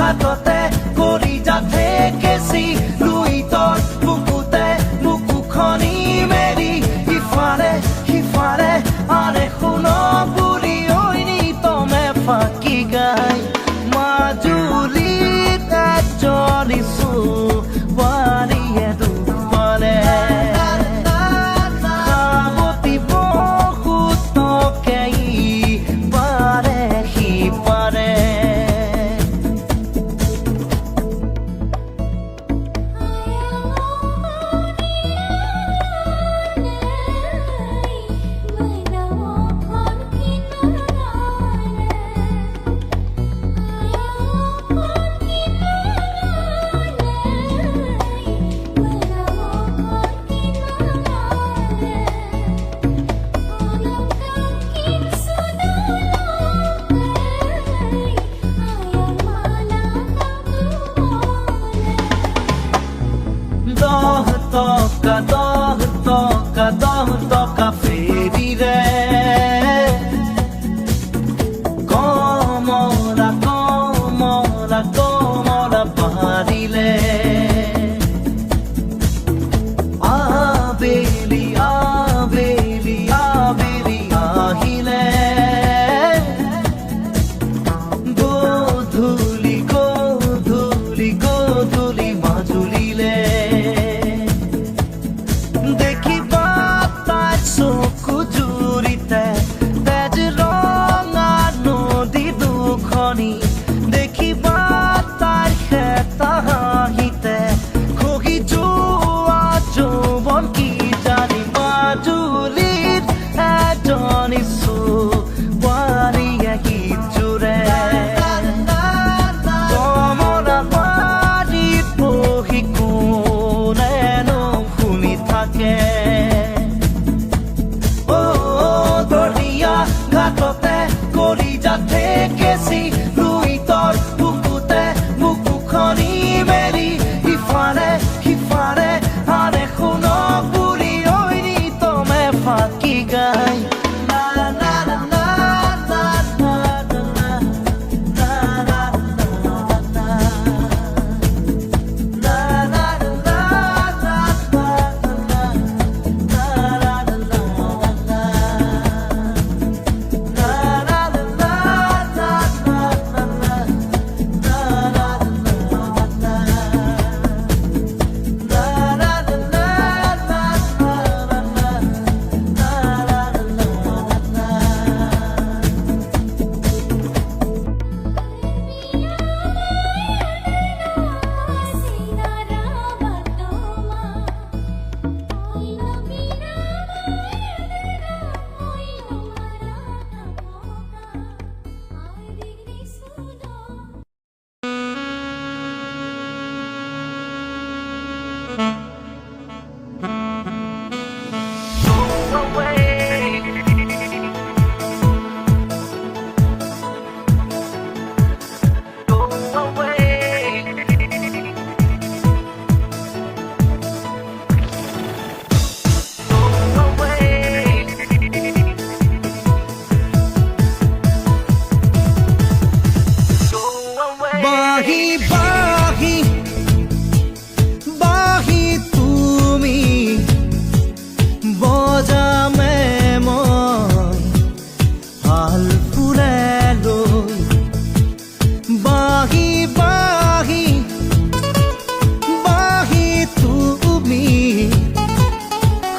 ঘাটতে কৰি যাতে কেঁচি লুই তৰ বুকুতে বুকুখনি মেলি ইফালে সিফালে আনে শুন বুঢ়ী ঐনি তমে ফাঁকি গাই মাজুলীত চলিছো বোৱাৰীয়ে দুপালে সাৱতি বহুতকে পাৰে সিপাৰে দহ টকা ফেৰিৰে কমলা কমলা কমলা পাৰিলে আবেলি আবেলি আবেলি আহিলে গধূলি গধূলি গধূলি মাজুলীলে দেখিবা তাই চকু জুৰিতে তেজ ৰঙা নদী দুখনি দেখিবা তাইৰ খেতা হাঁহিতে খহি যোৱা যৌৱন কি জানি মাজুলীত এজনী বোৱাৰীয়ে গীত জোৰে কমলা বাৰীত বহি কোনেনো শুনি থাকে দৰিয়া ঘাটতে কৰি যাতে কেঁচি লুই তৰ বুকুতে বুকুখনি মেলি ইফালে সিফালে আনে শুন বুঢ়ী ঐনি তমে ফাঁকি গাই বাহি বাহি বাহি তুমি বজামে মই হাল ফুলে লৈ বাহি বাহি বাহি তুমি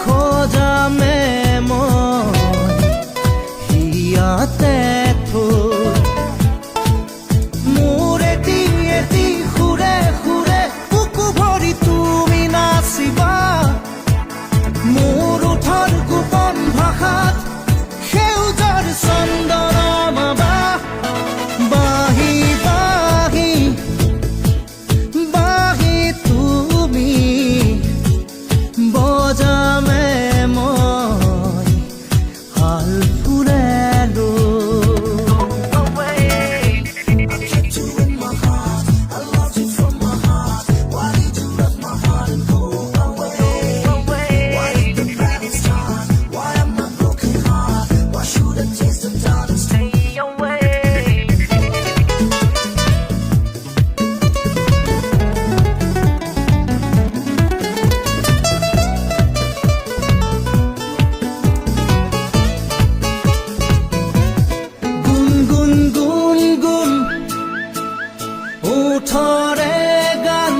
খোজামে মই হিয়াতে থৈ মোৰ এটি ওঠৰে গান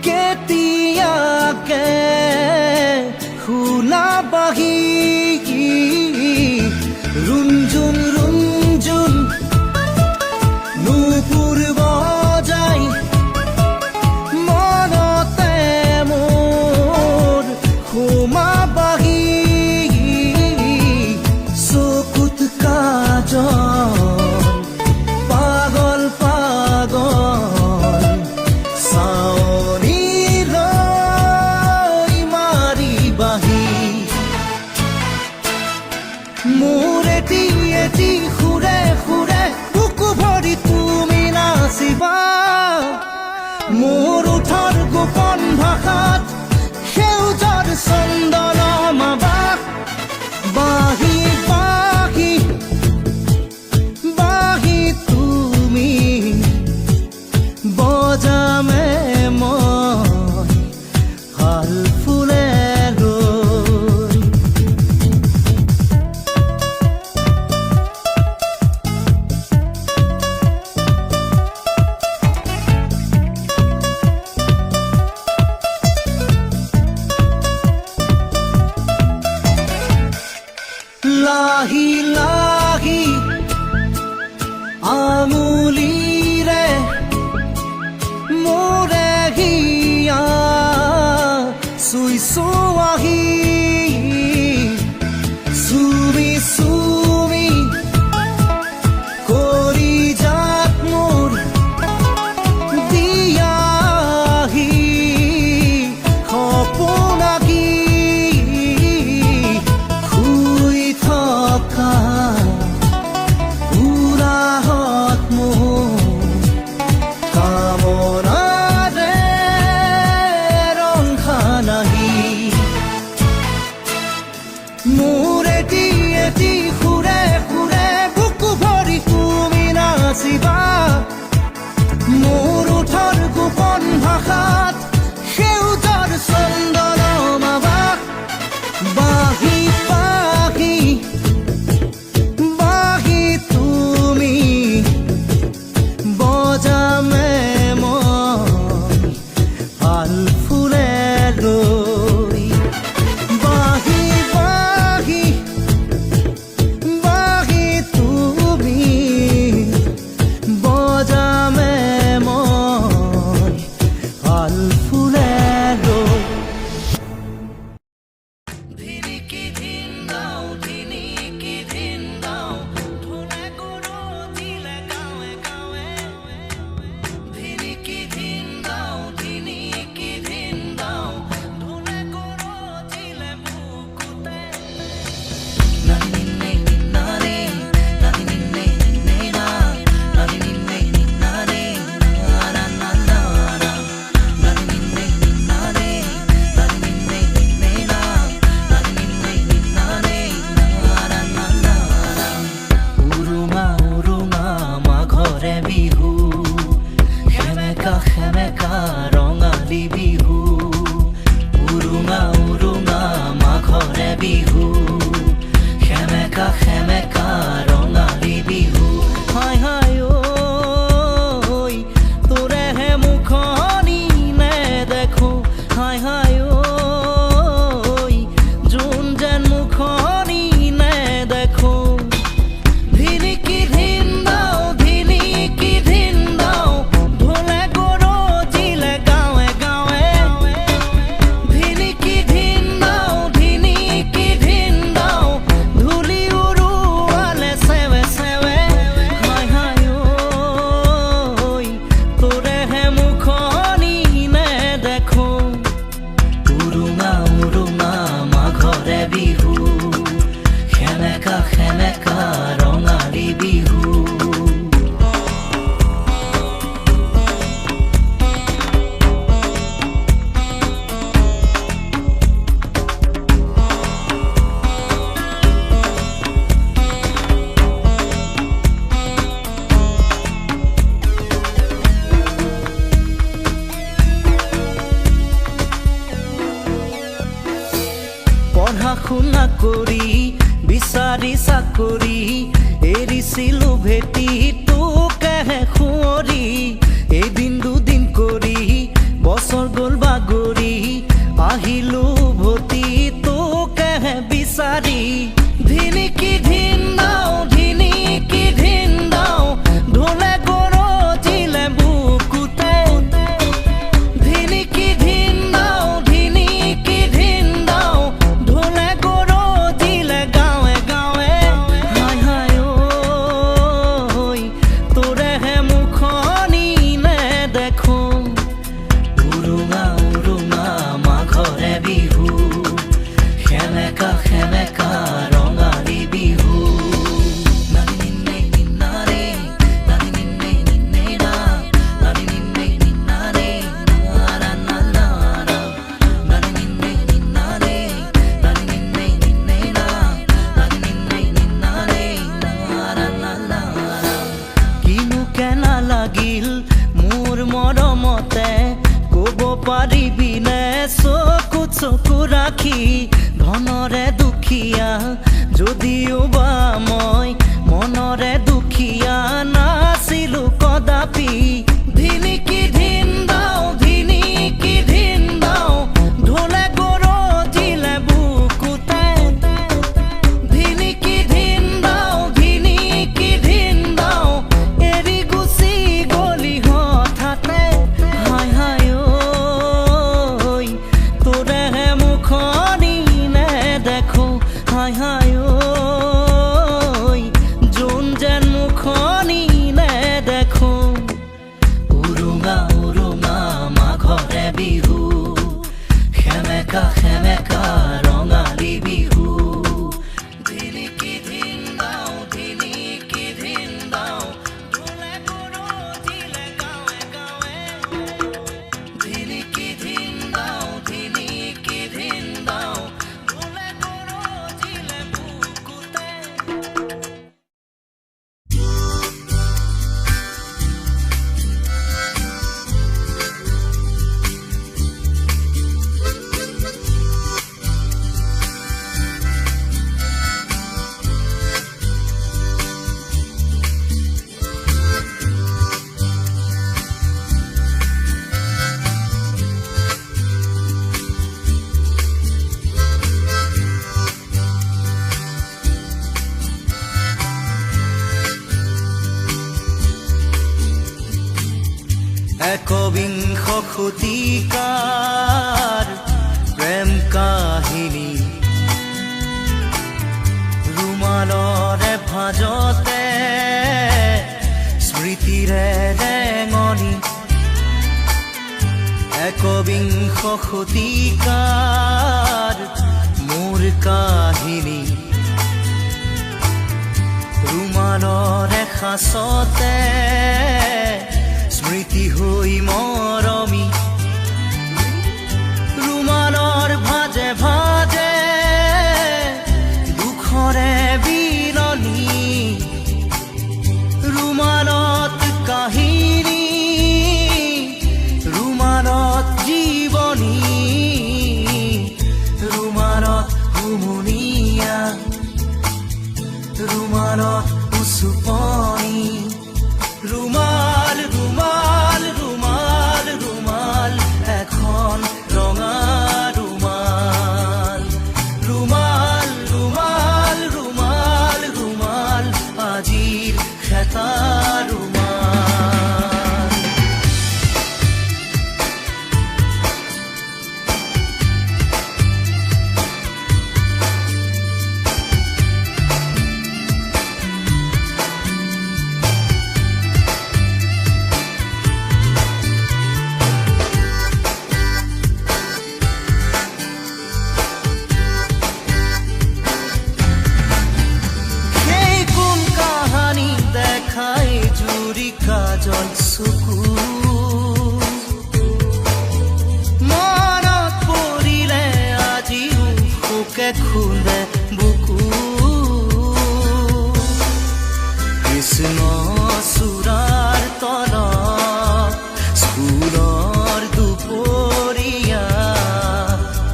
কেতিয়াকে শুনাবাহি ৰুঞ্জুন ৰুঞ্জুন নুপুৰ বজাই মনতে মোৰ সোমাবাহি চকুত কাজল পাগল পাগল চাৱনিলৈ মাৰিবাহি মোৰ এটি সুৰে সুৰে বুকু ভৰি তুমি নাচিবা মোৰ ওঠৰ গোপন ভাষাত সেউজৰ চন্দন মাবা বাহি বাহি বাহি তুমি বজামে মই হাল ফুলে লৈ লাহি লাহি আঙুলিৰে মোৰে হিয়া চুই চুৱাহি চুমি চুমি কৰি যাক মোৰ দিয়াহি সপোনাকি শুই থকা উৰাহত মোৰ কামনাৰে ৰংখা নাহি মোৰ এটি সুৰে সুৰে বুকু ভৰি তুমি নাচিবা মোৰ ওঠৰ গোপন ভাষাত সেউজৰ চন্দন মাবা বাহি বাহি বাহি তুমি বজামে মই হাল ফুলে লৈ বাহি বাহি বাহি তুমি বজামে মই হাল ফুলে লৈ ধিনিকি ধিন দাও ধিনিকি ধিন দাও ঢোলে গৰু দিলে গাঁৱে গাঁৱে ধিনিকি ধিন দাও ধিনিকি ধিন দাও ঢোলে গৰু দিলে বুকুতে নাহি নিন্নে নিন্নাৰে নাহি নিন্নে নিন্নেৰা নাহি নিন্নে নিন্নাৰে নাৰা নাৰা নাহি নিন্নে নিন্নাৰে নাহি নিন্নে নিন্নেৰা নাহি নিন্নে নিন্নাৰে নাৰা নাৰা উৰুঙা উৰুঙা মাঘৰে বিহু সেমেকা সেমেকা ৰঙালী বিহু উৰুঙা উৰুঙা মাঘৰে বিহু সেমেকা সেমেকা ৰঙালী বিহু হাই হাই ঐ তোৰেহে মুখনি নেদেখো হাই হাই ঐ যোন যেন মুখনি নেদেখো ধিনিকি ধিন দাও ধিনিকি ধিন দাও ঢোলে গৰু দিলে গাঁৱে গাঁৱে ধিনিকি ধিন দাও ধিনিকি ধিন দাও ধূলি উৰুৱালে চেৱে চেৱে হাই হাই ঐ তোৰেহে মুখনি নেদেখো উৰুঙা উৰুঙা মাঘৰে বিহু সেমেকা সেমেকা ৰঙালী বিহু পঢ়া শুনা কৰি বিচাৰি চাকৰি এৰিছিলো ভেটি তোকেহে সুঁৱৰি নালাগিল মোৰ মৰমতে ক'ব পাৰিবিনে চকুত চকু ৰাখি ধনৰে দুখীয়া যদিও বা মই মনৰে দুখীয়া নাছিলো কদাপি ধিনিকি ধিন দাও ধিনিকি ধিন দাও ঢোলে গৰজিলে বুকুতে ধিনিকি ধিন দাও ধিনিকি ধিন দাও এৰি গুচি গলি হঠাতে হাই হাই ঐ তোৰেহে মুখনি নেদেখো হাই হাই ঐ যোন যেন মুখনি নেদেখো উৰুঙা উৰুঙা মাঘৰে বিহু সেমেকা সেমেকা ৰঙালী বিহু ধিনিকি ধিন দাও ধিনিকি ধিন দাও ঢোলে গৰজিলে গাঁৱে গাঁৱে ধিনিকি ধিন দাও ধিনিকি ধিন দাও ঢোলে গৰজিলে বুকুতে একবিংশ শতিকাৰ প্ৰেম কাহিনী ৰুমালৰে ভাজতে স্মৃতিৰে ৰেঙনি একবিংশ শতিকাৰ মোৰ কাহিনী ৰুমালৰে সাঁচতে স্মৃতি হৈ মৰমি ৰুমালৰ ভাজে ভাজে দুখৰে বিলনি ৰুমালত কাহিনী ৰুমালত জীৱনী ৰুমালত হুমুনিয়া ৰুমালত উচুপনি ৰুমাল ৰুমাল ৰুমাল ৰুমাল এখন ৰঙা ৰুমাল ৰুমাল ৰুমাল ৰুমাল ৰুমাল আজিৰ খেতা ৰুমাল কাজল চকু মনত পৰিলে আজিও শোকে খুন্দে বুকু কৃষ্ণ চূড়াৰ তলত স্কুলৰ দুপৰীয়া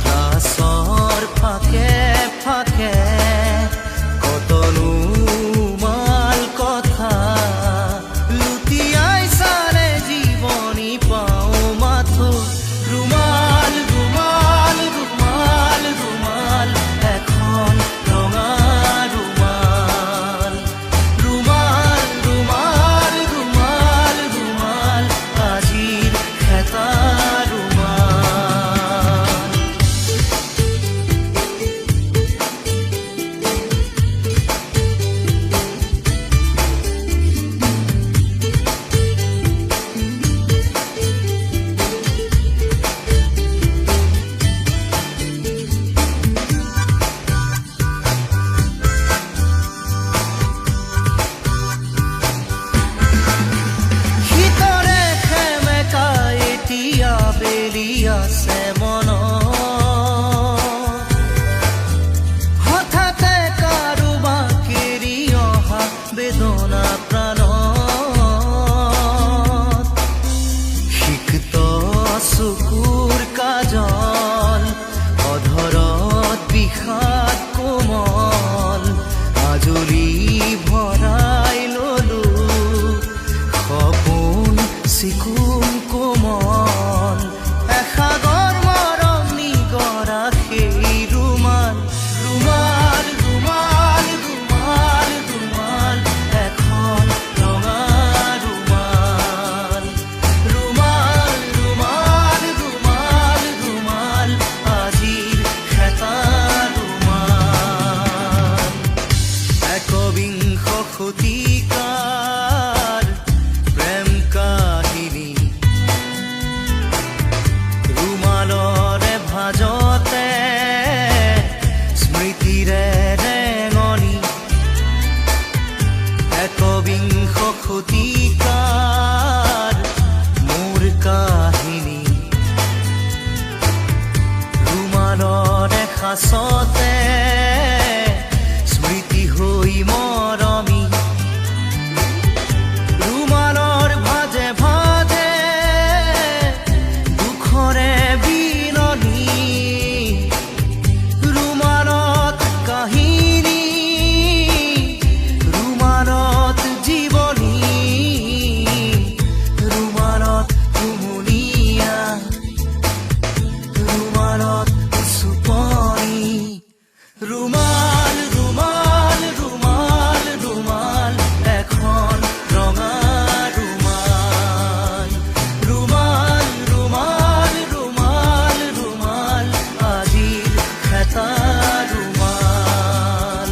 ক্লাছৰ ফাকে ফাকে কতনো মাল কথা ৰুমাল ৰুমাল ৰুমাল ৰুমাল এখন ৰঙা ৰুমাল ৰুমাল ৰুমাল ৰুমাল ৰুমাল আজিৰ খেতা ৰুমাল আছে মন হঠাতে কাৰোবাক এৰি অহা বেদনা প্ৰাণ চিকুণ কোমল এসাগৰ মৰম নিগৰা সেই ৰুমাল ৰুমাল ৰুমাল ৰুমাল ৰুমাল এখন ৰঙা ৰুমাল ৰুমাল ৰুমাল ৰুমাল ৰুমাল আজিৰ খেতা ৰুমাল একবিংশ শতিকাৰ প্ৰেম কাহিনী ৰুমালৰে ভাজতে স্মৃতিৰে ৰেঙনি একবিংশ শতিকাৰ মোৰ কাহিনী ৰুমালৰে সাঁচতে স্মৃতি হৈ মৰমি ৰুমালৰ ভাজে ভাজে দুখৰে বিননি ৰুমালত কাহিনী ৰুমালত জীৱনী ৰুমালত কুমলীয়া ৰুমালত চুপনি ৰুমাল ৰুমাল ৰুমাল ৰুমাল এখন ৰঙা ৰুমাল ৰুমাল ৰুমাল ৰুমাল ৰুমাল আজিৰ খেতা ৰুমাল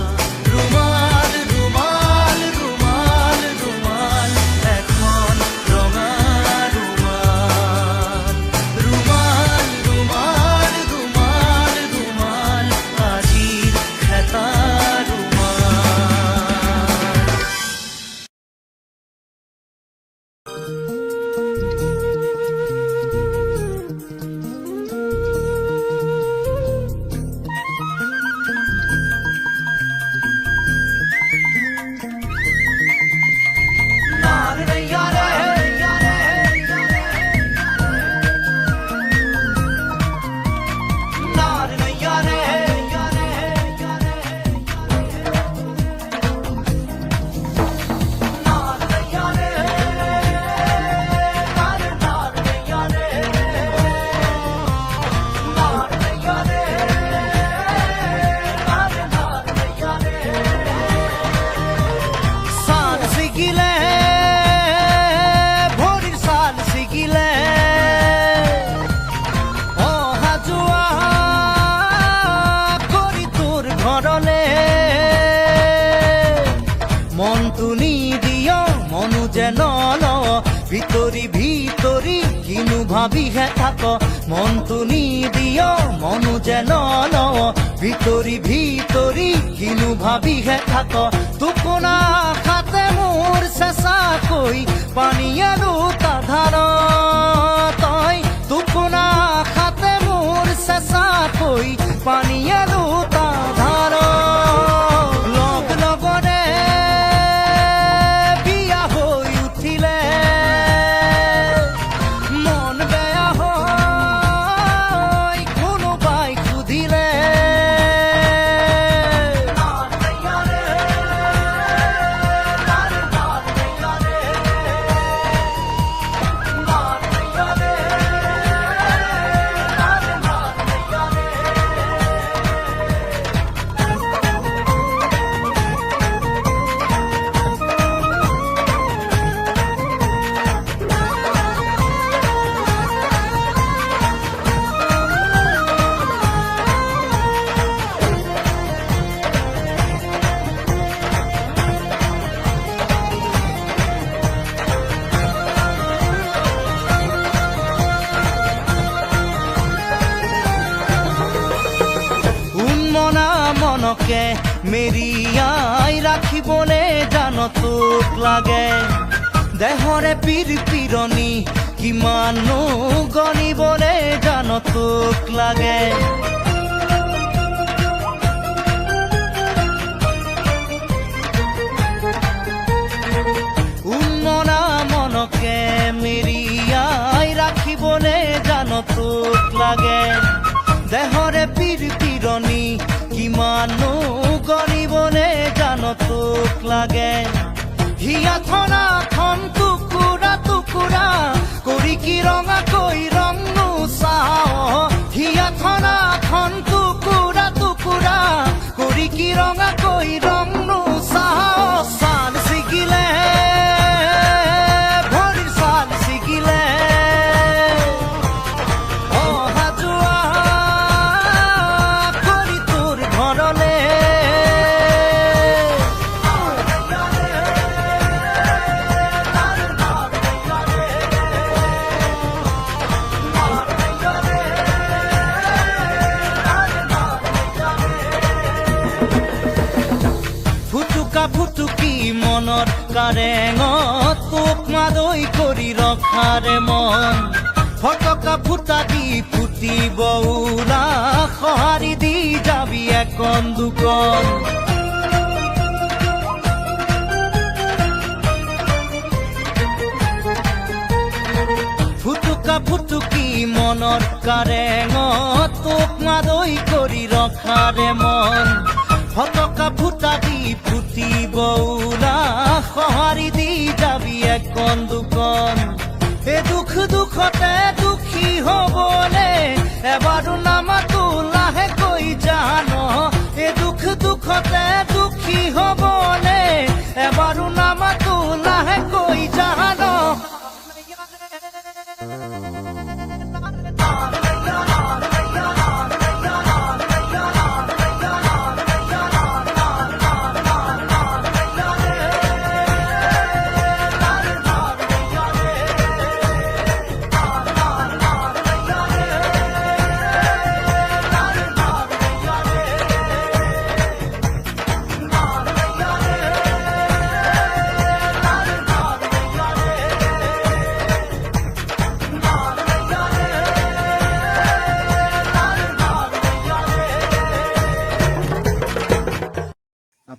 ৰুমাল ৰুমাল ৰুমাল ৰুমাল এখন ৰঙা ৰুমাল ৰুমাল ৰুমাল ৰুমাল ৰুমাল আজিৰ খেতা ৰুমাল সাল ছিগিলে ভৰিৰ সাল ছিগিলে অহা যোৱা কৰি তোৰ ঘৰলে মনটো নিদিয় মনো যেন লওঁ ভিতৰি ভিতৰি কিনো ভাবিহে থাক মনটো নিদিয় মনো যেন লওঁ ভিতৰি ভিতৰি কিনো ভাবিহে থাক টোপোনা খাতে মোৰ চেঁচাকৈ পানীয়ে দুটা ধাৰ তই টোপোনা খাতে মোৰ চেঁচাকৈ পানীয়ে দুটা ধাৰ লগ লগৰে বিয়া হৈ উঠিলে মন বেয়া হয় কোনোবাই সুধিলে উন্মনা মনকে মেৰিয়াই ৰাখিবলে জান তোক লাগে দেহৰে পীৰ পীৰণি কিমানো গণিবলে জান তোক লাগে উন্মনা মনকে মেৰিয়াই ৰাখিবলে জান তোক লাগে দেহৰে পীৰ পীৰণি কিমানো গণিবলে জান তোক লাগে হিয়া থনাখন টুকুৰা টুকুৰা কি ৰঙাকৈ ৰংনো চাওঁ হিয়াখনাখন টুকুৰা টুকুৰা কৰি কি ৰঙাকৈ ৰংনো চাওঁ ছাল ছিগিলে ভৰিৰ ছাল ছিগিলে অহা যোৱা কৰি তোৰ ঘৰলে ফুটুকা ফুটুকি মনত কাৰেঙত তোক মাদৈ কৰি ৰখাৰে মন ফটকা ফুটা দি ফুটিব উৰা সঁহাৰি দি যাবি একন দুকন ফুটুকা ফুটুকি মনত কাৰেঙত তোক মাদৈ কৰি ৰখাৰে মন ফটকা ফুটা দি ফুটিব উৰা সঁহাৰি দি যাবি একন দুকন এ দুখ দুখতে দুখী হবলে এবাৰো নামাতো লাহেকৈ জান এ দুখ দুখতে দুখী হবলে এবাৰো নামাতো লাহেকৈ জান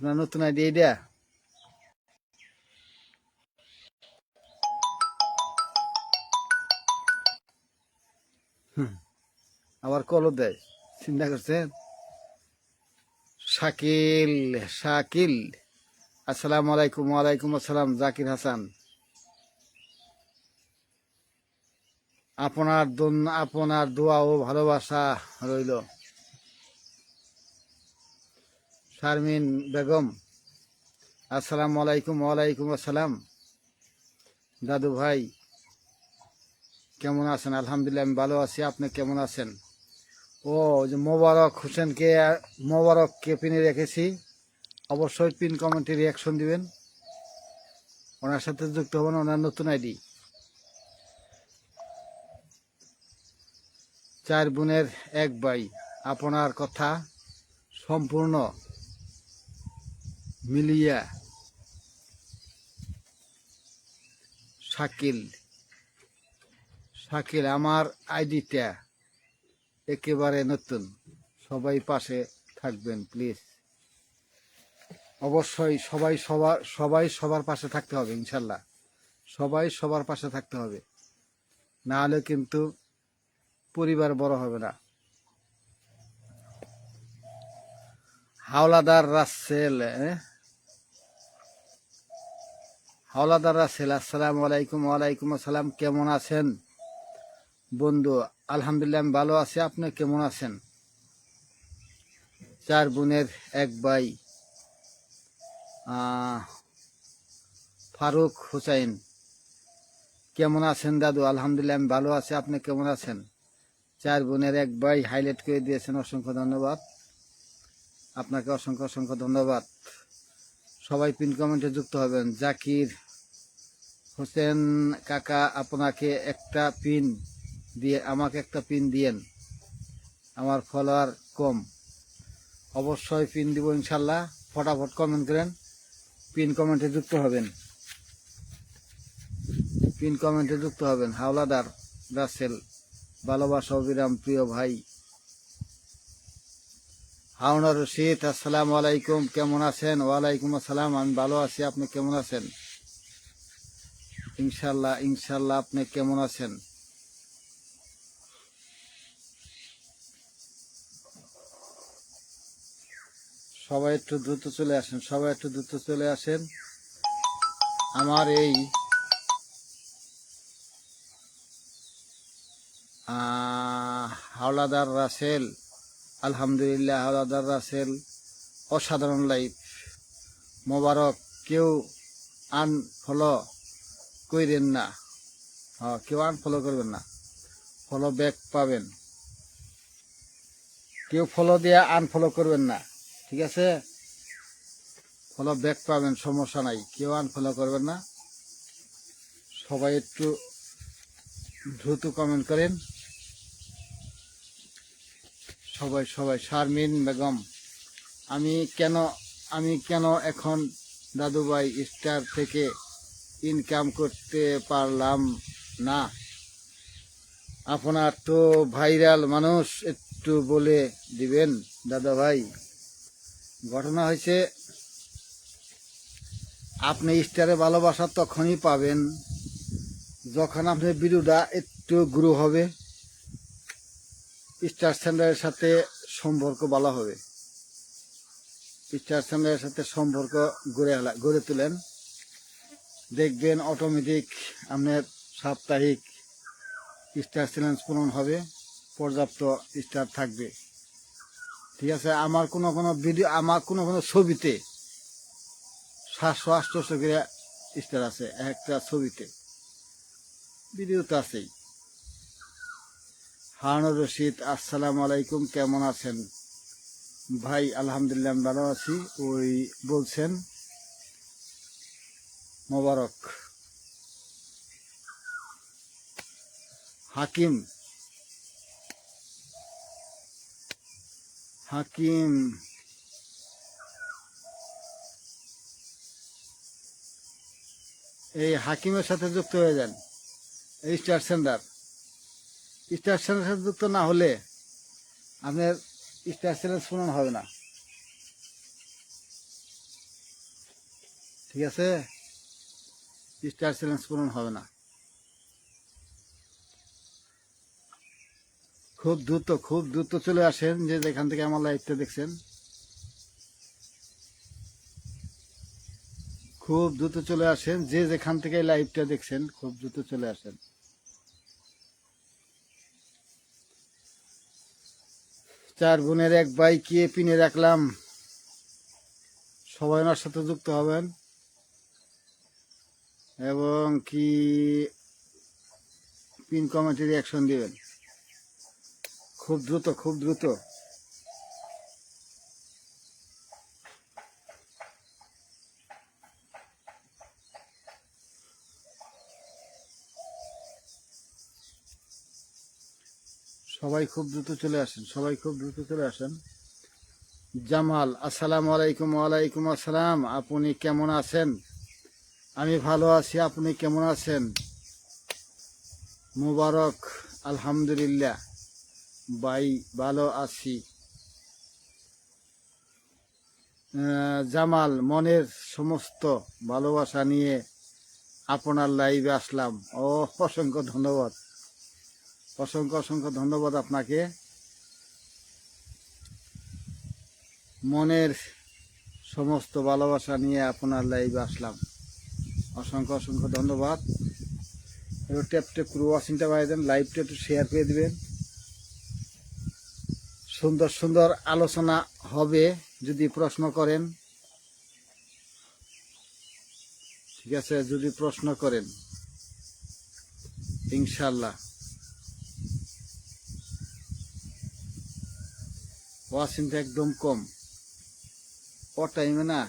আপনার নতুন আইডিয়া এটা আবার কল দেয় চিন্তা করছেন শাকিল শাকিল আসসালামু আলাইকুম ওয়ালাইকুম আসসালাম জাকির হাসান আপনার দোয়া ও ভালোবাসা রইল শারমিন বেগম আসসালামু আলাইকুম ওয়ালাইকুম আসসালাম দাদু ভাই কেমন আছেন আলহামদুলিল্লাহ আমি ভালো আছি আপনি কেমন আছেন ও যে মোবারক হোসেনকে পিনে রেখেছি অবশ্যই পিন কমেন্টে রিয়াকশন দিবেন ওনার সাথে যুক্ত হবেন ওনার নতুন আইডি চার বোনের এক ভাই আপনার কথা সম্পূর্ণ মিলিয়া শাকিল আমার আইডিটা একেবারে নতুন সবাই পাশে থাকবেন প্লিজ অবশ্যই সবাই সবার পাশে থাকতে হবে ইনশাল্লাহ সবাই সবার পাশে থাকতে হবে না হলে কিন্তু পরিবার বড় হবে না হাওলাদার রাসেল আসসালামু আলাইকুম ওয়ালাইকুম আসসালাম কেমন আছেন বন্ধু আলহামদুলিল্লাহ আমি ভালো আছি আপনি কেমন আছেন চার বোনের এক ভাই ফারুক হুসাইন কেমন আছেন দাদু আলহামদুলিল্লাহ আমি ভালো আছি আপনি কেমন আছেন চার বোনের এক ভাই হাইলাইট করে দিয়েছেন অসংখ্য ধন্যবাদ আপনাকে অসংখ্য অসংখ্য ধন্যবাদ সবাই পিন কমেন্টে যুক্ত হবেন জাকির হোসেন কাকা আপনাকে একটা পিন দিয়ে আমাকে একটা পিন দিয়েন আমার ফলোয়ার কম অবশ্যই পিন দিব ইনশাল্লাহ ফটাফট কমেন্ট করেন পিন কমেন্টে যুক্ত হবেন হাওলাদার রাসেল ভালোবাসা অবিরাম প্রিয় ভাই হাওনা রশিদ আসসালামু আলাইকুম কেমন আছেন ওয়ালাইকুম আসসালাম আমি ভালো আছি আপনি কেমন আছেন ইনশাল্লাহ আপনি কেমন আছেন সবাই একটু দ্রুত চলে আসেন আমার এই হাওলাদার রাসেল, আলহামদুলিল্লাহ হাওলাদার রাসেল, অসাধারণ লাইভ, মোবারক। কেউ আনফলো কইরেন না, কেউ আনফলো করবেন না, ফলো ব্যাক পাবেন। কেউ ফলো দিয়ে আনফলো করবেন না, ঠিক আছে? ফলো ব্যাক পাবেন, সমস্যা নাই, কেউ আনফলো করবেন না। সবাই একটু দ্রুত কমেন্ট করেন। সবাই সবাই শারমিন বেগম, আমি কেন এখন দাদুভাই স্টার থেকে ইনকাম করতে পারলাম না? আপনার তো ভাইরাল মানুষ, একটু বলে দিবেন দাদা ভাই। ঘটনা হয়েছে, আপনি স্টারে ভালোবাসা তখনই পাবেন যখন আপনার ভিডিওটা একটু গ্রো হবে, স্টার চ্যানেলের সাথে সম্পর্ক ভালো হবে। স্টার চ্যানেলের সাথে সম্পর্ক গড়ে তোলেন, দেখবেন অটোমেটিক আপনার সাপ্তাহিক স্টার চ্যালেঞ্জ পূরণ হবে, পর্যাপ্ত স্টার থাকবে, ঠিক আছে? আমার কোনো ভিডিও, আমার কোনো ছবিতে 700-800 করে স্টার আছে, একটা ছবিতে, ভিডিও তো আছেই। হারুনুর রশিদ, আসসালামু আলাইকুম, কেমন আছেন ভাই? আলহামদুলিল্লাহ আমি ভালো আছি। ওই বলছেন মোবারক। হাকিম এই হাকিমের সাথে যুক্ত হয়ে যান। এই স্টার চ্যানেলের সাথে যুক্ত না হলে আপনার স্টার চ্যানেল পূরণ হবে না, ঠিক আছে? স্টার চ্যালেঞ্জ পূরণ হবে না। খুব দ্রুত চলে আসেন, যে যেখান থেকে আমার লাইভটা দেখছেন, খুব দ্রুত চলে আসেন, যে যেখান থেকে লাইভটা দেখছেন, খুব দ্রুত চলে আসেন। চার বোনের এক ভাইকে পিনে রাখলাম, সবাই ওনার সাথে যুক্ত হবেন এবং কি পিন কমেন্টে রিয়াকশন দিবেন, খুব দ্রুত। সবাই খুব দ্রুত চলে আসেন। জামাল, আসসালামু আলাইকুম। ওয়ালাইকুম আসসালাম, আপনি কেমন আছেন? আমি ভালো আছি, আপনি কেমন আছেন? মুবারক, আলহামদুলিল্লাহ ভাই ভালো আছি। জামাল, মনের সমস্ত ভালোবাসা নিয়ে আপনার লাইভে আসলাম। ও, অসংখ্য ধন্যবাদ আপনাকে। মনের সমস্ত ভালোবাসা নিয়ে আপনার লাইভে আসলাম, অসংখ্য ধন্যবাদ। একটু ট্যাপ করে ওয়াচিংটা বাড়িয়ে দেন, লাইভটা একটু শেয়ার করে দিবেন। সুন্দর আলোচনা হবে যদি প্রশ্ন করেন, ঠিক আছে? যদি প্রশ্ন করেন ইনশাল্লাহ। ওয়াচিংটা একদম কম, ও টাইমে না।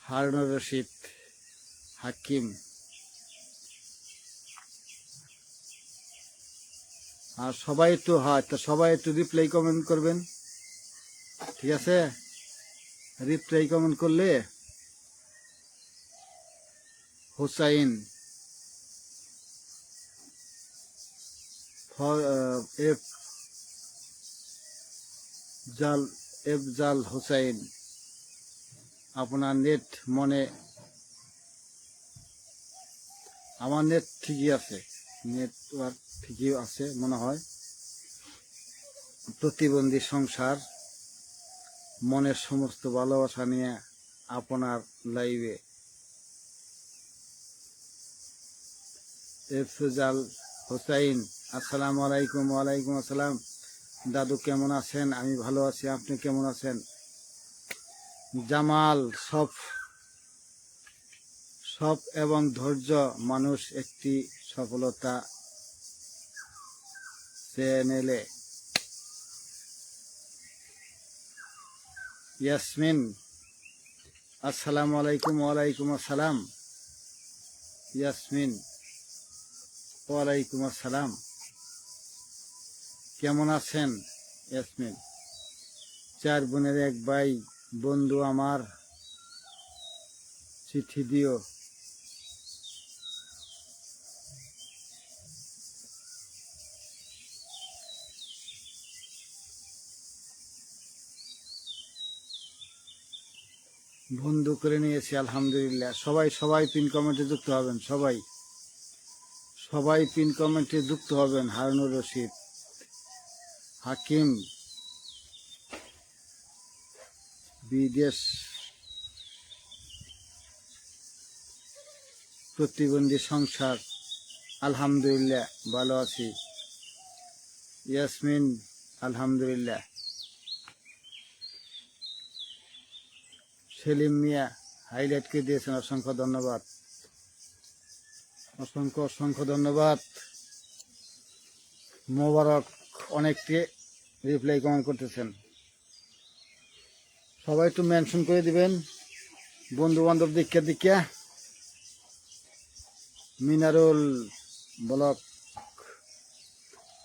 হারুনুর রশিদ, হাকিম, আর সবাই একটু রিপ্লাই কমেন্ট করবেন, ঠিক আছে? রিপ্লাই কমেন্ট করলে হুসাইন এফজাল হুসাইন, আপনার নেট আমার নেট ঠিকই আছে, নেটওয়ার্ক ঠিকই আছে মনে হয়। প্রতিবন্ধী সংসার, মনের সমস্ত ভালোবাসা নিয়ে আপনার লাইভে। ইরফুজাল হোসাইন, আসসালামু আলাইকুম। ওয়ালাইকুম আসসালাম। দাদু কেমন আছেন? আমি ভালো আছি, আপনি কেমন আছেন? জামাল, সব এবং ধৈর্য মানুষ একটি সফলতা চেয়ে নিলে। ইয়াসমিন, আসসালামু আলাইকুম। ওয়ালাইকুম আসসালাম। ইয়াসমিন, ওয়ালাইকুম আসসালাম। কেমন আছেন ইয়াসমিন? চার বোনের এক ভাই, বন্ধু আমার, চিঠি দিও। বন্ধু করে নিয়েছি আলহামদুলিল্লাহ। সবাই পিন কমেন্টে যুক্ত হবেন। সবাই পিন কমেন্টে যুক্ত হবেন। হারুনুর রশিদ, হাকিম, বিদেশ প্রতিবন্ধী সংসার, আলহামদুলিল্লাহ ভালো আছি। ইয়াসমিন, আলহামদুলিল্লাহ। সেলিম মিয়া হাইলাইট করে দিয়েছেন, অসংখ্য ধন্যবাদ। অসংখ্য ধন্যবাদ। মোবারক অনেকটি রিপ্লাই কমেন্ট করতেছেন। সবাই একটু মেনশন করে দিবেন, বন্ধু বান্ধব দীক্ষা। মিনারুল ব্লক,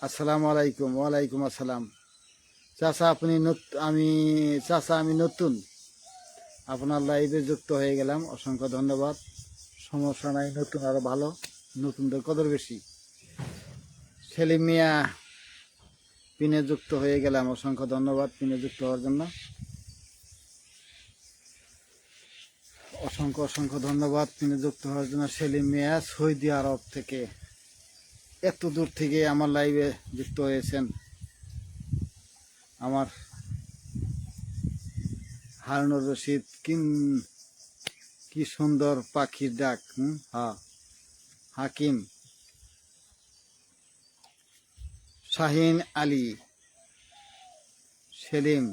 আসসালামু আলাইকুম। ওয়ালাইকুম আসসালাম। চাচা আমি নতুন, আপনার লাইভে যুক্ত হয়ে গেলাম, অসংখ্য ধন্যবাদ। সমস্যা নাই, নতুন আরো ভালো, নতুনদের কদর বেশি। সেলিম মিয়া, পিনে যুক্ত হয়ে গেলাম, অসংখ্য ধন্যবাদ পিনে যুক্ত হওয়ার জন্য। অসংখ্য ধন্যবাদ পিনে যুক্ত হওয়ার জন্য। সেলিম মিয়া সৌদি আরব থেকে, এত দূর থেকে আমার লাইভে যুক্ত হয়েছেন। আমার হারুনুর রশিদ, কি সুন্দর পাখির ডাক। হ্যাঁ। হাকিম, শাহিন আলী, সেলিম,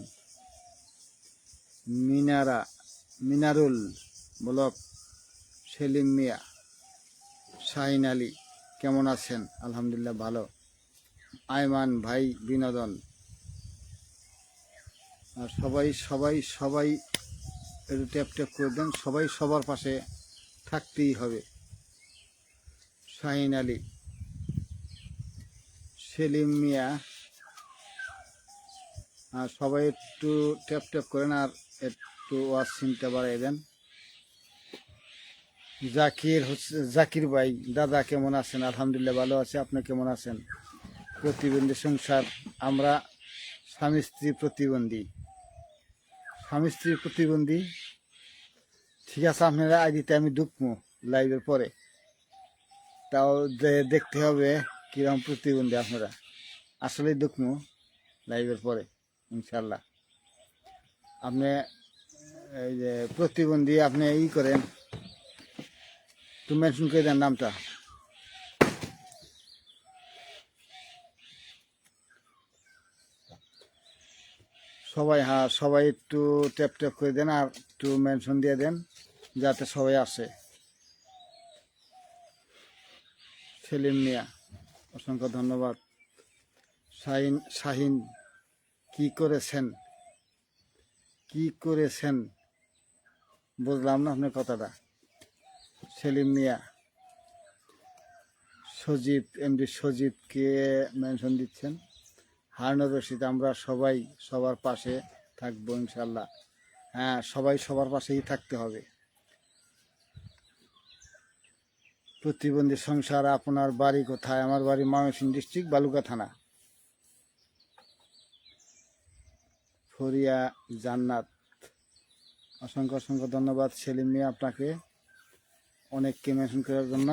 মিনারুল ব্লক, সেলিম মিয়া, শাহিন আলী, কেমন আছেন? আলহামদুলিল্লাহ ভালো। আয়মান ভাই, বিনোদন। আর সবাই একটু ট্যাপ করে দেন। সবাই সবার পাশে থাকতেই হবে। শাহিন আলী, সেলিম মিয়া, আর সবাই একটু ট্যাপ করেন আর একটু ওয়াচিংটা বাড়িয়ে দেন। জাকির ভাই, দাদা কেমন আছেন? আলহামদুলিল্লাহ ভালো আছে, আপনি কেমন আছেন? প্রতিবন্ধী সংসার, আমরা স্বামী স্ত্রী প্রতিবন্ধী। ঠিক আছে, আপনারা আইডিতে আমি ঢুকবো লাইভের পরে, তাও দেখতে হবে কিরকম প্রতিবন্ধী আপনারা। আসলেই ঢুকবো লাইভের পরে ইনশাল্লাহ। আপনি এই যে প্রতিবন্ধী, আপনি করেন, তো মেনশন করে দেন নামটা। সবাই একটু ট্যাপ করে দেন আর একটু মেনশন দিয়ে দেন, যাতে সবাই আসে। সেলিম মিয়া, অসংখ্য ধন্যবাদ। শাহিন, কি করেছেন বুঝলাম না আপনার কথাটা। সেলিম মিয়া, এমডি সজীবকে মেনশন দিচ্ছেন। হারুনুর রশিদ, আমরা সবাই সবার পাশে থাকবো ইনশাল্লাহ। হ্যাঁ, সবাই সবার পাশেই থাকতে হবে। প্রতিবন্ধী সংসার, আপনার বাড়ি কোথায়? আমার বাড়ি ময়মনসিংহ ডিস্ট্রিক্ট, বালুকা থানা। ফরিয়া জান্নাত, অসংখ্য ধন্যবাদ সেলিম মিয়া আপনাকে, অনেককে মেনশন করার জন্য।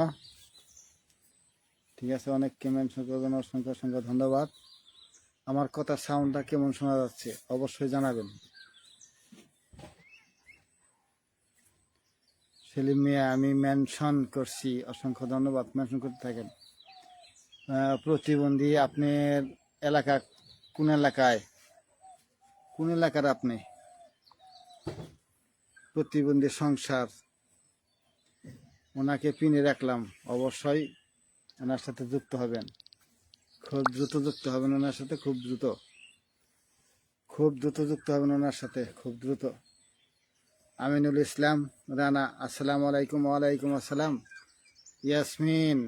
ঠিক আছে, অনেককে মেনশন করার জন্য অসংখ্য ধন্যবাদ। আমার কথার সাউন্ডটা কেমন শোনা যাচ্ছে অবশ্যই জানাবেন। সেলিম মিয়া, আমি মেনশন করছি, অসংখ্য ধন্যবাদ। মেনশন করতে থাকেন। প্রতিবন্ধী, আপনার এলাকা কোন এলাকায়, কোন এলাকার আপনি? প্রতিবন্ধী সংসার, ওনাকে পিনে রাখলাম, অবশ্যই ওনার সাথে যুক্ত হবেন, খুব দ্রুত যুক্ত হবেন ওনার সাথে, খুব দ্রুত, খুব দ্রুত যুক্ত হবেন ওনার সাথে, খুব দ্রুত। আমিনুল ইসলাম রানা, আসসালামু আলাইকুম। ওয়ালাইকুম আসসালাম। ইয়াসমিন,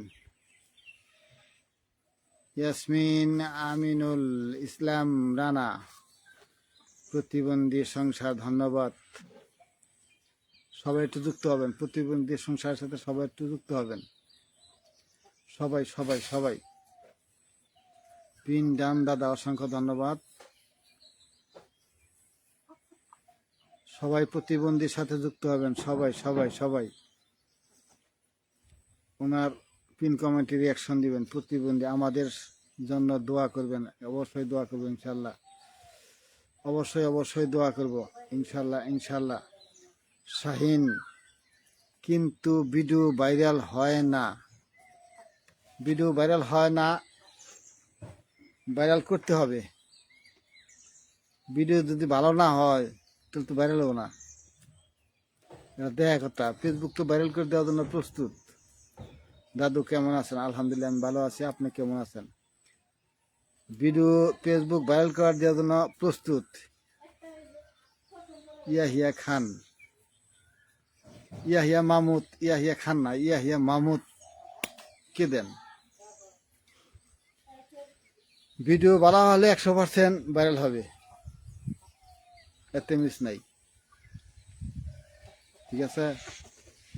ইয়াসমিন আমিনুল ইসলাম রানা, প্রতিবন্ধী সংসার, ধন্যবাদ। সবাই একটু যুক্ত হবেন, প্রতিবন্ধী সংসারের সাথে সবাই একটু যুক্ত হবেন, সবাই সবাই সবাই। পিন ডান দাদা, অসংখ্য ধন্যবাদ। সবাই প্রতিবন্ধীর সাথে যুক্ত হবেন, সবাই সবাই সবাই। ওনার পিন কমেন্টে রিয়াকশন দিবেন। প্রতিবন্ধী, আমাদের জন্য দোয়া করবেন, অবশ্যই দোয়া করবো ইনশাল্লাহ, অবশ্যই অবশ্যই দোয়া করব ইনশাল্লাহ ইনশাল্লাহ। শাহিন, কিন্তু ভিডিও ভাইরাল হয় না, ভিডিও ভাইরাল হয় না, ভাইরাল করতে হবে। ভিডিও যদি ভালো না হয় তাহলে তো ভাইরাল হবো না, এটা দেখা কথা। ফেসবুক তো ভাইরাল করে দেওয়ার জন্য প্রস্তুত। দাদু কেমন আছেন? আলহামদুলিল্লাহ আমি ভালো আছি, আপনি কেমন আছেন? ভিডিও ফেসবুক ভাইরাল করার দেওয়ার জন্য প্রস্তুত। ইয়াহিয়া খান, ইয়াহিয়া মাহমুদ, ইয়াহিয়া খান না, ইয়াহিয়া মাহমুদ কে দেন। ভিডিও ভালো হলে 100% ভাইরাল হবে, এতে মিস নাই, ঠিক আছে?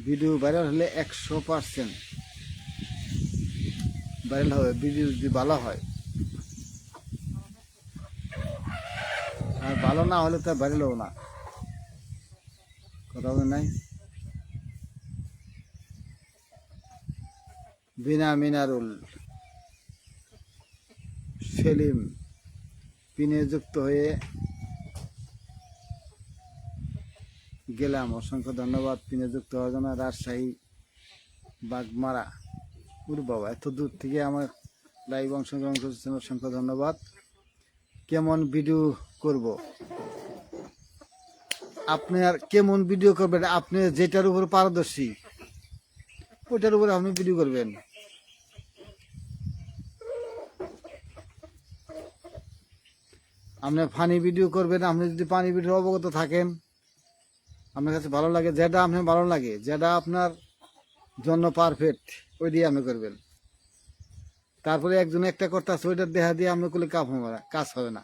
ভিডিও ভাইরাল হলে 100% ভাইরাল হবে, ভিডিও যদি ভালো হয়। আর ভালো না হলে তো ভাইরাল হবো না, কথা বলে নাই। বিনা মিনারুল সেলিম পিনে যুক্ত হয়ে গেলাম, অসংখ্য ধন্যবাদ পিনে যুক্ত হওয়ার জন্য। রাজশাহী বাগমারা, উর বাবা, এত দূর থেকে আমার লাইভ অংশগ্রহণ করেছেন, অসংখ্য ধন্যবাদ। কেমন ভিডিও করব, আপনি আর কেমন ভিডিও করবেন? আপনি যেটার উপর পারদর্শী ওইটার উপরে আপনি ভিডিও করবেন। আপনি ফানি ভিডিও করবেন, আপনি যদি ফানি ভিডিও অবগত থাকেন, আপনার কাছে ভালো লাগে, যেটা আপনার ভালো লাগে, যেটা আপনার জন্য পারফেক্ট, ওই দিয়ে আপনি করবেন। তারপরে একজন একটা করতে আছে, ওইটার দেখা দিয়ে আপনি করলে কাজ হবে না।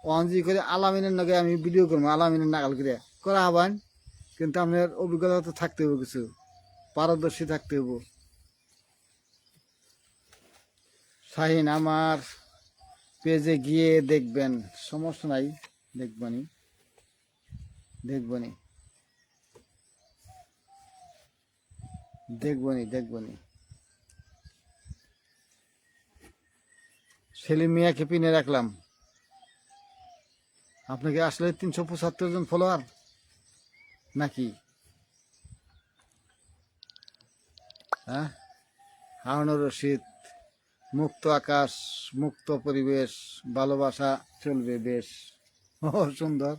অনজি করে আলামিনের নাকি আমি ভিডিও করবো, আলামিনের নাগাল করে করা হবেন, কিন্তু আপনার অভিজ্ঞতা তো থাকতে হবে, কিছু পারদর্শী থাকতে হবে। শাহিন, আমার পেজে গিয়ে দেখবেন, সমস্যা নাই, দেখবনি দেখবনি দেখবনি দেখবনি। সেলিম মিয়াকে পিনে রাখলাম। আপনাকে আসলে 375 জন ফলোয়ার নাকি? হ্যাঁ, হারুনুর রশিদ, মুক্ত আকাশ, মুক্ত পরিবেশ, ভালোবাসা চলবে বেশ। ও সুন্দর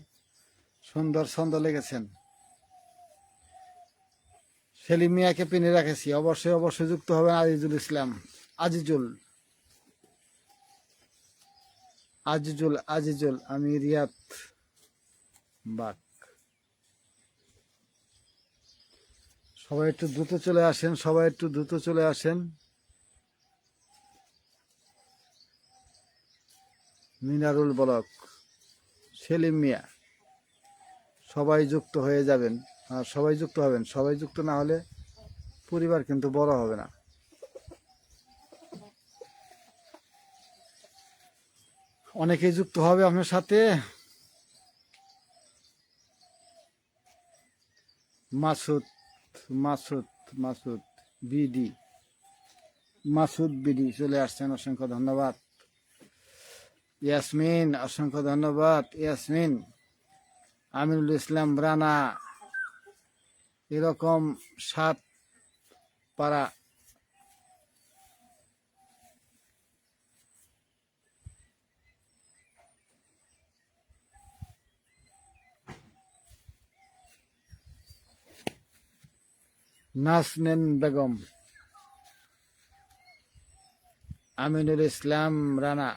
সুন্দর ছন্দ লেগেছেন। সেলিম মিয়াকে পিনে রাখেছি, অবশ্যই অবশ্যই যুক্ত হবেন। আজিজুল ইসলাম, আজিজুল আজিজুল আজিজুল, আমি রিয়াদ বাক। সবাই একটু দ্রুত চলে আসেন, সবাই একটু দ্রুত চলে আসেন। মিনারুল বলক, সেলিম মিয়া, সবাই যুক্ত হয়ে যাবেন, আর সবাই যুক্ত হবেন। সবাই যুক্ত না হলে পরিবার কিন্তু বড় হবে না। অনেকেই যুক্ত হবে আপনার সাথে। মাসুদ, মাসুদ মাসুদ বিডি, মাসুদ বিডি চলে আসছেন, অসংখ্য ধন্যবাদ। ইয়াসমিন, অসংখ্য ধন্যবাদ ইয়াসমিন। আমিনুল ইসলাম রানা, এরকম 7 পারা নাজনীন বেগম, আমিনুল ইসলাম রানা,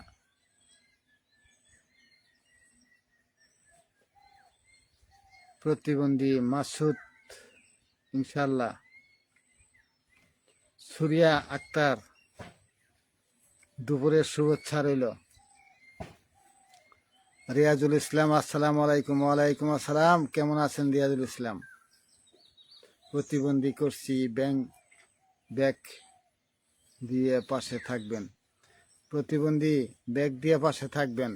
প্রতিবন্ধী মাসুদ ইনশাল্লাহ, সুরিয়া আক্তার, দুপুরের শুভেচ্ছা রইল। রিয়াজুল ইসলাম, আসসালামু আলাইকুম। ওয়ালাইকুম আসসালাম, কেমন আছেন রিয়াজুল ইসলাম? প্রতিবন্ধী করছি, ব্যাগ দিয়ে পাশে থাকবেন। প্রতিবন্ধী ব্যাগ দিয়ে পাশে থাকবেন,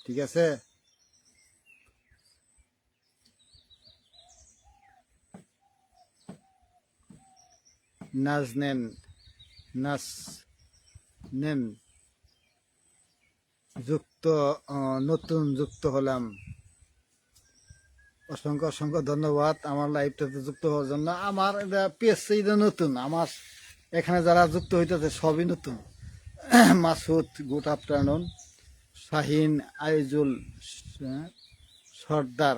ঠিক আছে? নাজনেন নতুন যুক্ত হলাম, অসংখ্য অসংখ্য ধন্যবাদ আমার লাইভটাতে যুক্ত হওয়ার জন্য। আমার পেজটা নতুন, আমার এখানে যারা যুক্ত হইতেছে সবই নতুন। Masud, good afternoon. শাহিন, আইজুল, সর্দার,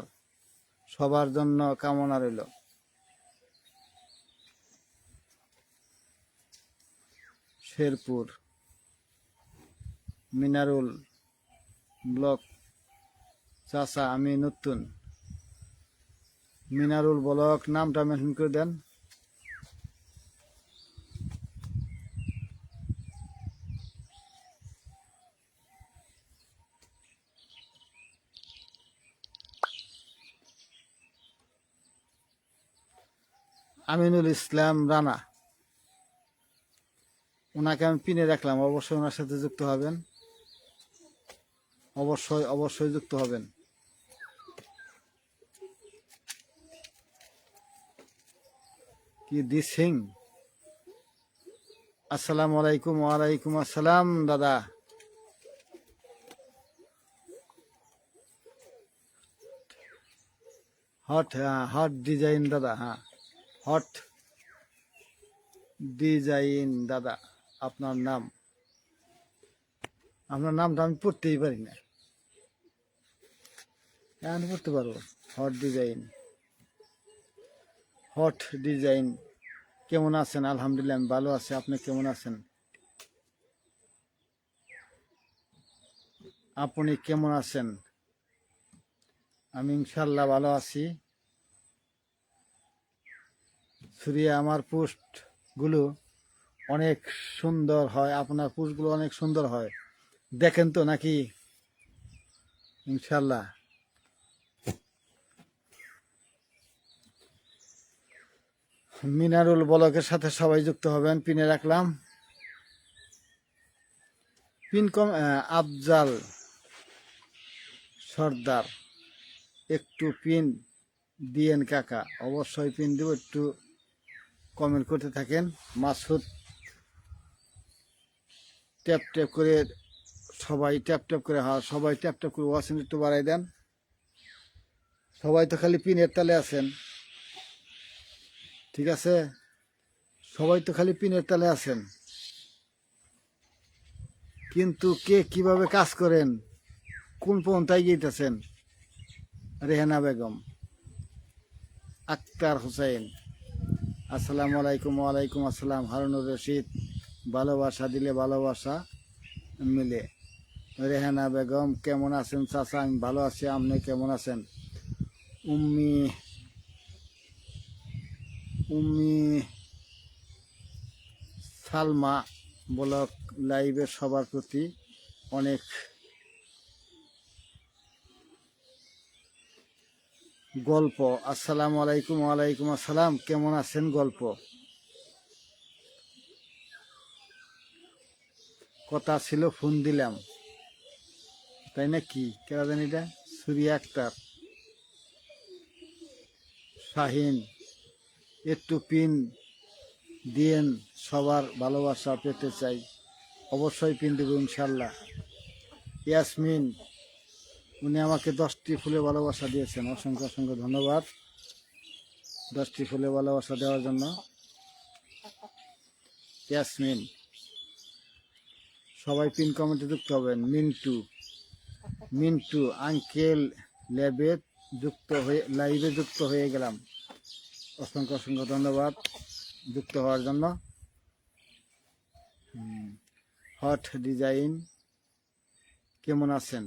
সবার জন্য কামনা রইল। শেরপুর, মিনারুল ব্লক, চাচা আমি নতুন। মিনারুল ব্লক নামটা মেনশন করে দেন। আমিনুল ইসলাম রানা, ওনাকে আমি পিনে রাখলাম, অবশ্যই ওনার সাথে যুক্ত হবেন, অবশ্যই অবশ্যই যুক্ত হবেন। কি দি সিং, আসসালামু আলাইকুম। ওয়ালাইকুম আসসালাম দাদা। হট ডিজাইন দাদা, হ্যাঁ হট ডিজাইন দাদা, আপনার নামটা আমি পড়তেই পারি না, আমি পড়তে পারবো। হট ডিজাইন, কেমন আছেন? আলহামদুলিল্লাহ আমি ভালো আছি, আপনি কেমন আছেন? আপনি কেমন আছেন? আমি ইনশাল্লাহ ভালো আছি। সুরিয়া, আমার পোস্ট গুলো অনেক সুন্দর হয়, আপনার পোস্ট গুলো অনেক সুন্দর হয়, দেখেন তো নাকি? ইনশাল্লাহ। মিনারুল ব্লকের সাথে সবাই যুক্ত হবেন, পিনে রাখলাম। আফজাল সর্দার, একটু পিন দিয়েন কাকা। অবশ্যই পিন দেব, একটু কমেন্ট করতে থাকেন। মাসুদ, ট্যাপ ট্যাপ করে সবাই ট্যাপ ট্যাপ করে, হ্যাঁ সবাই ট্যাপ ট্যাপ করে ওয়াচিং একটু বাড়াই দেন। সবাই তো খালি পিনের তালে আছেন, ঠিক আছে? সবাই তো খালি পিনের তালে আছেন, কিন্তু কে কিভাবে কাজ করেন, কোন পন্থায় গিয়েছেন? রেহানা বেগম, আক্তার হোসেন, আসসালামু আলাইকুম। ওয়ালাইকুম আসসালাম। হারুনুর রশিদ, ভালোবাসা দিলে ভালোবাসা মিলে। রেহানা বেগম, কেমন আছেন চাচা? আমি ভালো আছি, আপনি কেমন আছেন? উম্মি সালমা ব্লক লাইভের সবার প্রতি অনেক গল্প। আসসালামু আলাইকুম। ওয়ালাইকুম আসসালাম, কেমন আছেন? গল্প কথা ছিল, ফোন দিলাম, তাই নাকি? কেরা জানি এটা? সুরিয়া আক্তার, শাহিন, একটু পিন দিয়েন, সবার ভালোবাসা পেতে চাই। অবশ্যই পিন দেব ইনশাল্লাহ। ইয়াসমিন, উনি আমাকে 10টি ফুলে ভালোবাসা দিয়েছেন, অসংখ্য অসংখ্য ধন্যবাদ। 10টি ফুলে ভালোবাসা দেওয়ার জন্য। ইয়াসমিন, সবাই পিন কমেন্টে যুক্ত হবেন। মিন্টু আঙ্কেল লাইভে যুক্ত হয়ে গেলাম। অসংখ্য অসংখ্য ধন্যবাদ যুক্ত হওয়ার জন্য। হট ডিজাইন, কেমন আছেন?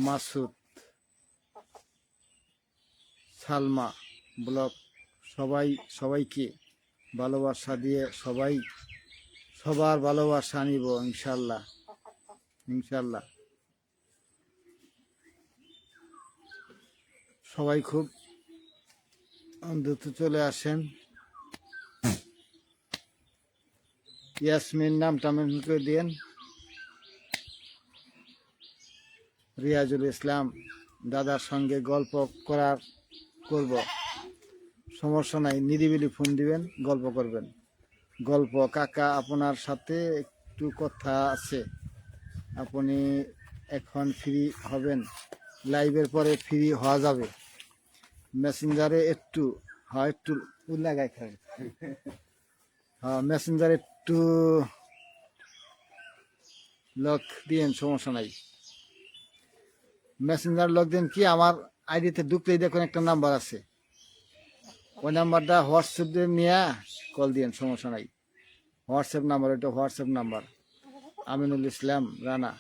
মাসুদ, সালমা ব্লগ, সবাইকে ভালোবাসা দিয়ে সবার ভালোবাসা নিব ইনশাল্লাহ। সবাই খুব দ্রুত চলে আসেন। ইয়াসমিন নামটা মেনশন করে দিয়েন। রিয়াজুল ইসলাম, দাদার সঙ্গে গল্প করব, সমস্যা নাই, নিরিবিলি ফোন দিবেন, গল্প করবেন। গল্প কাকা, আপনার সাথে একটু কথা আছে, আপনি এখন ফ্রি হবেন? লাইভের পরে ফ্রি হওয়া যাবে। মেসেঞ্জারে একটু লাগাই খাবে। হ্যাঁ, মেসেঞ্জারে একটু লক দিন, সমস্যা নাই। মেসেঞ্জার লক দিন কি, আমার আইডিতে ঢুকলেই দেখুন একটা নাম্বার আছে, ওই নাম্বারটা হোয়াটসঅ্যাপ দিয়ে নিয়ে কল দিন, সমস্যা নাই। হোয়াটসঅ্যাপ নাম্বার, ওইটা হোয়াটসঅ্যাপ নাম্বার। আমিনুল ইসলাম রানা।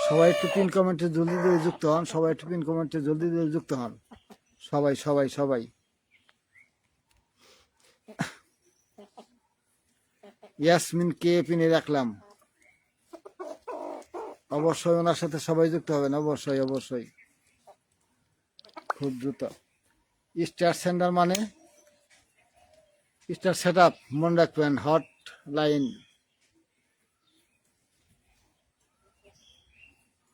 সবাই একটু পিন কমেন্টে জলদি যুক্ত হন, সবাই। ইয়াসমিনকে পিনে রাখলাম, অবশ্যই ওনার সাথে সবাই যুক্ত হবেন, অবশ্যই খুব দ্রুত। স্টার সেন্টার মানে স্টার সেট আপ, মনে রাখবেন। হট লাইন,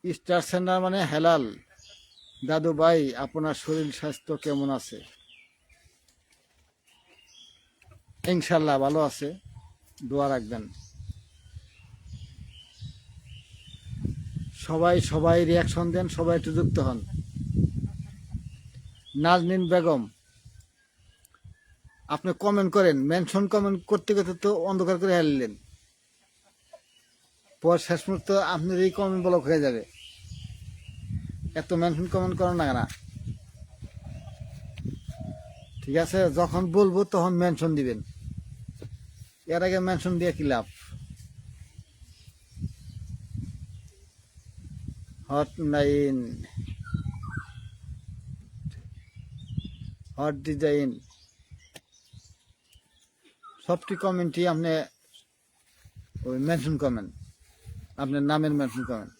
স্টার সেন্টার মানে হেলাল। দাদু ভাই, আপনার শরীর স্বাস্থ্য কেমন আছে? ইনশাল্লাহ ভালো আছে, দোয়া রাখবেন। সবাই রিয়াকশন দেন, সবাই একটু যুক্ত হন। নাজনীন বেগম, আপনি কমেন্ট করেন, কমেন্ট করতে তো অন্ধকার করে হারলেন, পর শেষ মুহূর্তে আপনার এই কমেন্ট ব্লক হয়ে যাবে। এত কমেন্ট করেন না। ঠিক আছে, যখন বলবো তখন মেনশন দিবেন, এর আগে মেনশন দিয়ে কি লাভ? হট ডিজাইন, সবটি কমেন্টই আপনি ওই মেনশন কমেন্ট, আপনার নামের মেনশন কমেন্ট।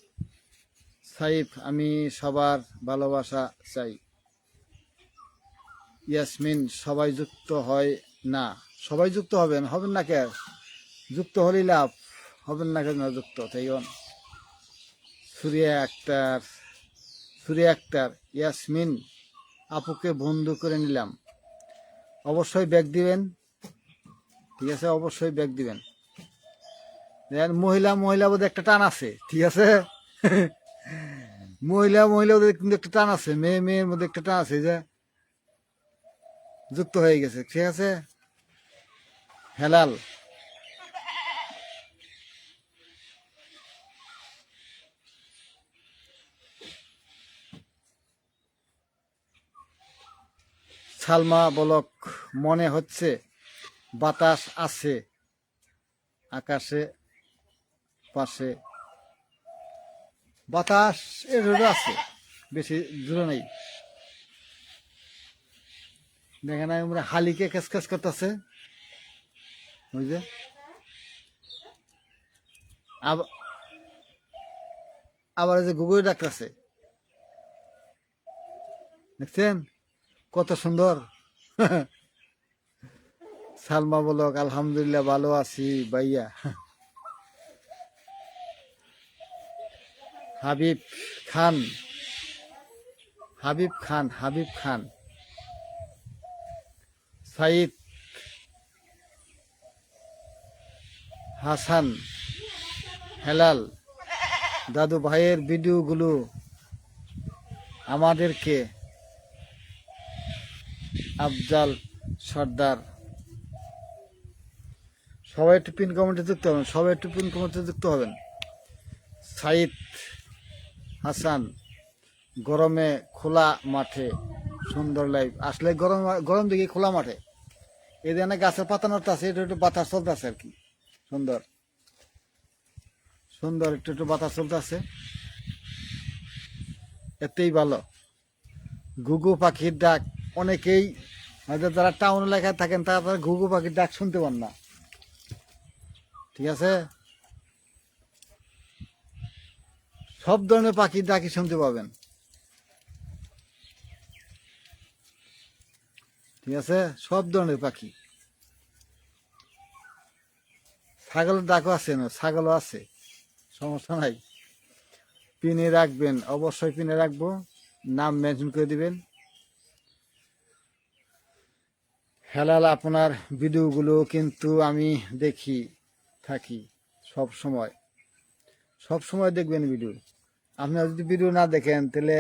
সাইফ, আমি সবার ভালোবাসা চাই। ইয়াসমিন, সবাই যুক্ত হয় না? সবাই যুক্ত হবেন না কে? যুক্ত হলেই লাভ, হবেন না কেন যুক্ত? তাই সুরিয়া আক্তার, ইয়াসমিন আপুকে বন্ধু করে নিলাম, অবশ্যই ব্যাগ দিবেন। ঠিক আছে, অবশ্যই ব্যাগ দিবেন। মহিলা বোধ একটা টান আছে, ঠিক আছে। মহিলা ওদের কিন্তু একটা টান আছে, মেয়ের মধ্যে একটা টান আছে, যে যুক্ত হয়ে গেছে। ঠিক আছে, হেলাল। সালমা বলক, মনে হচ্ছে বাতাস আছে আকাশে পাশে। বাতাস এর আছে, বেশি জোরে নেই। দেখেন আমরা হালিকে কেস করতেছে, বুঝলে? আবার যে গুগল ডাকতেছে, দেখছেন কত সুন্দর। সালমা বলক, আলহামদুলিল্লাহ ভালো আছি ভাইয়া। হাবিব খান, সাইদ হাসান, হেলাল, দাদু ভাইয়ের ভিডিওগুলো আমাদেরকে আফজাল সর্দার, সবাই একটু পিন কমেন্টে যুক্ত হবেন, সবাই একটু পিন কমেন্টে যুক্ত হবেন। সাইদ হাসান, গরমে খোলা মাঠে সুন্দর লাইভ। আসলে গরম গরম দিকে খোলা মাঠে এই যে গাছের পাতা নড়তে আছে, একটু একটু বাতাস চলতে আছে আর কি। সুন্দর সুন্দর একটু একটু বাতাস চলতে আছে, এতেই ভালো। ঘুঘু পাখির ডাক, অনেকেই হয়তো যারা টাউন এলাকায় থাকেন তারা ঘুঘু পাখির ডাক শুনতে পান না, ঠিক আছে? সব ধরনের পাখির ডাকই শুনতে পাবেন, ঠিক আছে? সব ধরনের পাখি। ছাগলের ডাকও আছে না, ছাগলও আছে, সমস্যা নাই। পিনে রাখবেন, অবশ্যই পিনে রাখবো, নাম মেনশন করে দিবেন। হেলাল, আপনার ভিডিওগুলো কিন্তু আমি দেখি থাকি সব সময় দেখবেন ভিডিও। আপনারা যদি ভিডিও না দেখেন তাহলে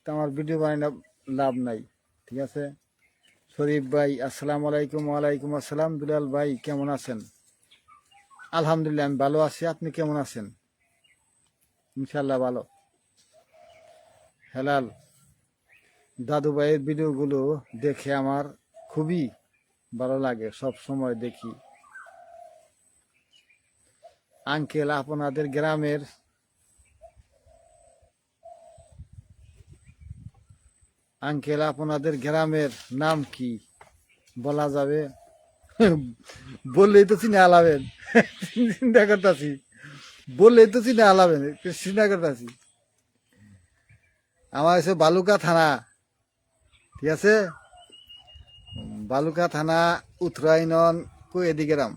তো আমার ভিডিও বানানো লাভ নাই, ঠিক আছে? শরীফ ভাই আসসালামু আলাইকুম। ওয়ালাইকুম আসসালাম। দুলাল ভাই কেমন আছেন? আলহামদুলিল্লাহ আমি ভালো আছি, আপনি কেমন আছেন? ইনশাল্লাহ ভালো। হেলাল, দাদু ভাইয়ের ভিডিওগুলো দেখে আমার খুবই ভালো লাগে, সব সময় দেখি। আঙ্কেল, আপনাদের গ্রামের নাম কি বলা যাবে? বললেই তো চিনে আলাবেন, চিন্তা করতেছি, বললেই তো চিনে আলাবেন, চিন্তা করতেছি। আমার হচ্ছে বালুকা থানা, ঠিক আছে? বালুকা থানা, উত্তরায়ণ, কুয়েদি গ্রাম।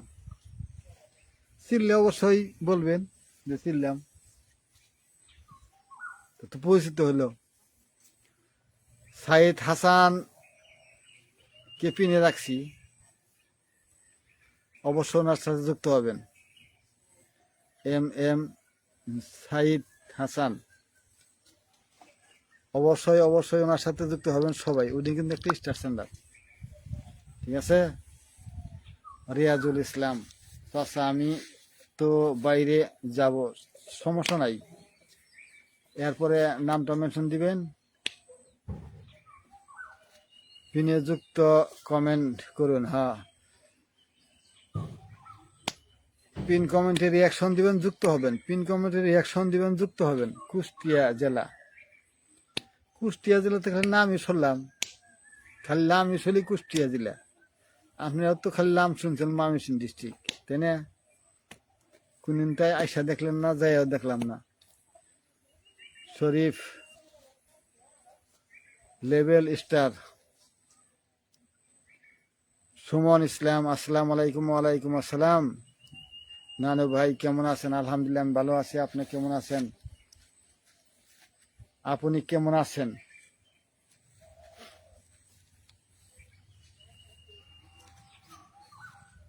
চিনলে অবশ্যই বলবেন যে চিনলাম, তো পরিচিত হলো। সাইদ হাসান কে পিনে রাখছি, অবশ্যই ওনার সাথে যুক্ত হবেন। এম সাইদ হাসান, অবশ্যই ওনার সাথে যুক্ত হবেন সবাই। উনি কিন্তু একটা স্টার সেন্টার, ঠিক আছে? রিয়াজুল ইসলাম, চাচা আমি তো বাইরে যাব, সমস্যা নাই, এরপরে নামটা মেনশন দিবেন, পিনে যুক্ত কমেন্ট করুন। হ্যাঁ, পিন কমেন্টে রিয়াকশন দিবেন, যুক্ত হবেন। পিন কমেন্টে রিয়াকশন দিবেন, যুক্ত হবেন। কুষ্টিয়া জেলা তো খালি নামই শুনলাম, খালি নামই শুনলি কুষ্টিয়া জেলা। আপনারা তো খালি নাম শুনছেন ময়মনসিংহ ডিস্ট্রিক্ট, তাই না? কোনদিনটাই আয়সা দেখলেন না, যাইও দেখলাম না। শরীফ লেভেল স্টার, সুমন ইসলাম আসসালামু আলাইকুম। ওয়ালাইকুম আসসালাম। নানু ভাই কেমন আছেন? আলহামদুলিল্লাহ আমি ভালো আছি, আপনি কেমন আছেন? আপনি কেমন আছেন?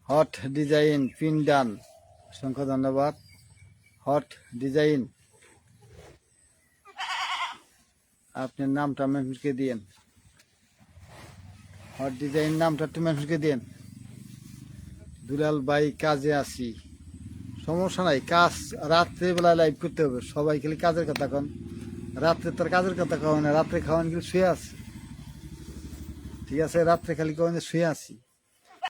হট ডিজাইন পিন ডান, অসংখ্য ধন্যবাদ। হট ডিজাইন, আপনার নামটা মেনশনকে দিয়েন। হট ডিজাইন নামটা একটু মেনশনকে দিয়েন। দুলাল ভাই কাজে আছি, সমস্যা নাই, কাজ রাত্রেবেলায় লাইভ করতে হবে। সবাই খালি কাজের কথা কন, রাত্রে তার কাজের কথা কন না, রাত্রে খাওয়ান গেলে শুয়ে আছি, ঠিক আছে? রাত্রে খালি কন শুয়ে আছি।